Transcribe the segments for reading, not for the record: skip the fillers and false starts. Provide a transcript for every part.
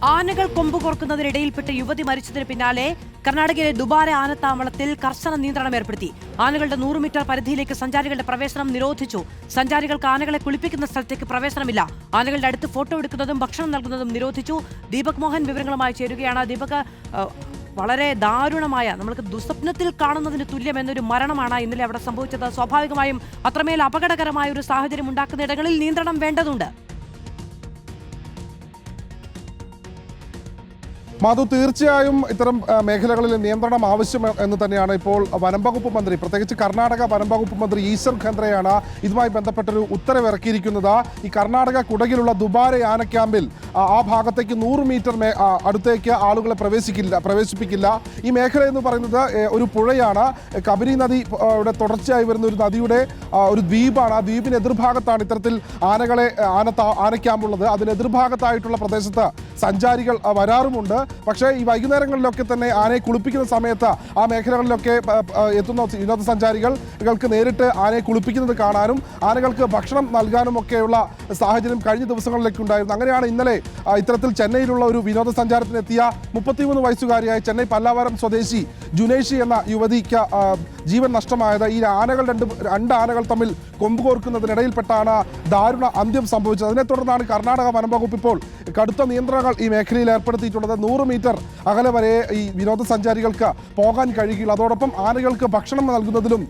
ആനകൾ കൊമ്പ് കോർക്കുന്നതിനിടയിൽപ്പെട്ട് യുവതി മരിച്ചതിന് പിന്നാലെ കർണാടകയിലെ ദുബാര ആനത്താവളത്തിൽ കർശന നിയന്ത്രണം ഏർപ്പെടുത്തി. ആനകളുടെ 100 മീറ്റർ പരിധിയിലേക്ക് സഞ്ചാരികളുടെ പ്രവേശനം നിരോധിച്ചു. സഞ്ചാരികൾക്ക് ആനകളെ കുളിപ്പിക്കുന്ന സ്ഥലത്തേക്ക് പ്രവേശനമില്ല. ആനകളുടെ അടുത്ത് ഫോട്ടോ എടുക്കുന്നതും ഭക്ഷണം നൽകുന്നതും നിരോധിച്ചു. ദീപക് മോഹൻ വിവരങ്ങളുമായി ചേരുകയാണ്. ദീപക്, വളരെ ദാരുണമായ, നമ്മൾക്ക് ദുസ്വപ്നത്തിൽ കാണുന്നതിന് തുല്യമെന്നൊരു മരണമാണ് ഇന്നലെ അവിടെ സംഭവിച്ചത്. സ്വാഭാവികമായും അത്രമേൽ അപകടകരമായ ഒരു സാഹചര്യം ഉണ്ടാക്കുന്ന ഇടങ്ങളിൽ നിയന്ത്രണം വേണ്ടതുണ്ട്. മാധു, തീർച്ചയായും ഇത്തരം മേഖലകളിൽ നിയന്ത്രണം ആവശ്യം എന്ന് തന്നെയാണ് ഇപ്പോൾ വനം വകുപ്പ് മന്ത്രി, പ്രത്യേകിച്ച് കർണാടക വനം വകുപ്പ് മന്ത്രി ഈശ്വർ ഖന്ദ്രയാണ് ഇതുമായി ബന്ധപ്പെട്ടൊരു ഉത്തരവ് ഇറക്കിയിരിക്കുന്നത്. ഈ കർണാടക കുടകിലുള്ള ദുബാര ആന ക്യാമ്പിൽ ആ ഭാഗത്തേക്ക് 100 മീറ്റർ അടുത്തേക്ക് ആളുകളെ പ്രവേശിപ്പിക്കില്ല. ഈ മേഖല എന്ന് പറയുന്നത് ഒരു പുഴയാണ്. കബനി നദി തുടർച്ചയായി വരുന്ന ഒരു നദിയുടെ ഒരു ദ്വീപാണ്. ആ ദ്വീപിന് എതിർഭാഗത്താണ് ഇത്തരത്തിൽ ആന ക്യാമ്പുള്ളത്. അതിന് എതിർഭാഗത്തായിട്ടുള്ള പ്രദേശത്ത് സഞ്ചാരികൾ വരാറുമുണ്ട്. പക്ഷേ ഈ വൈകുന്നേരങ്ങളിലൊക്കെ തന്നെ ആനയെ കുളിപ്പിക്കുന്ന സമയത്ത് ആ മേഖലകളിലൊക്കെ എത്തുന്ന വിനോദസഞ്ചാരികൾക്ക് നേരിട്ട് ആനയെ കുളിപ്പിക്കുന്നത് കാണാനും ആനകൾക്ക് ഭക്ഷണം നൽകാനും ഒക്കെയുള്ള സാഹചര്യം കഴിഞ്ഞ ദിവസങ്ങളിലൊക്കെ ഉണ്ടായിരുന്നു. അങ്ങനെയാണ് ഇന്നലെ ഇത്തരത്തിൽ ചെന്നൈയിലുള്ള ഒരു വിനോദസഞ്ചാരത്തിനെത്തിയ 33 വയസ്സുകാരിയായ ചെന്നൈ പല്ലാവരം സ്വദേശി ജുനേഷി എന്ന യുവതിക്ക് ജീവൻ നഷ്ടമായത്. ഈ രണ്ട് ആനകൾ തമ്മിൽ കൊമ്പ് കോർക്കുന്നതിനിടയിൽപ്പെട്ടാണ് ദാരുണ അന്ത്യം സംഭവിച്ചത്. അതിനെ തുടർന്നാണ് കർണാടക വനം വകുപ്പ് ഇപ്പോൾ കടുത്ത നിയന്ത്രണങ്ങൾ ഈ മേഖലയിൽ ഏർപ്പെടുത്തിയിട്ടുള്ളത്. 100 മീറ്റർ അകലെ വരെ ഈ വിനോദസഞ്ചാരികൾക്ക് പോകാൻ കഴിയുകയുള്ളൂ. അതോടൊപ്പം ആനകൾക്ക് ഭക്ഷണം നൽകുന്നതിലും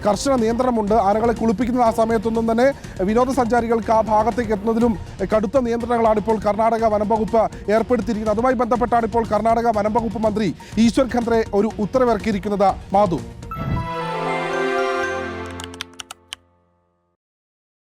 കർശന നിയന്ത്രണമുണ്ട്. ആനകളെ കുളിപ്പിക്കുന്ന ആ സമയത്തൊന്നും തന്നെ വിനോദസഞ്ചാരികൾക്ക് ആ ഭാഗത്തേക്ക് എത്തുന്നതിലും കടുത്ത നിയന്ത്രണങ്ങളാണ് ഇപ്പോൾ കർണാടക വനം വകുപ്പ് ഏർപ്പെടുത്തിയിരിക്കുന്നത്. അതുമായി ബന്ധപ്പെട്ടാണ് ഇപ്പോൾ കർണാടക വനം വകുപ്പ് മന്ത്രി ഈശ്വർ ഖന്ദ്രെ ഒരു ഉത്തരവിറക്കിയിരിക്കുന്നത്. മാധു.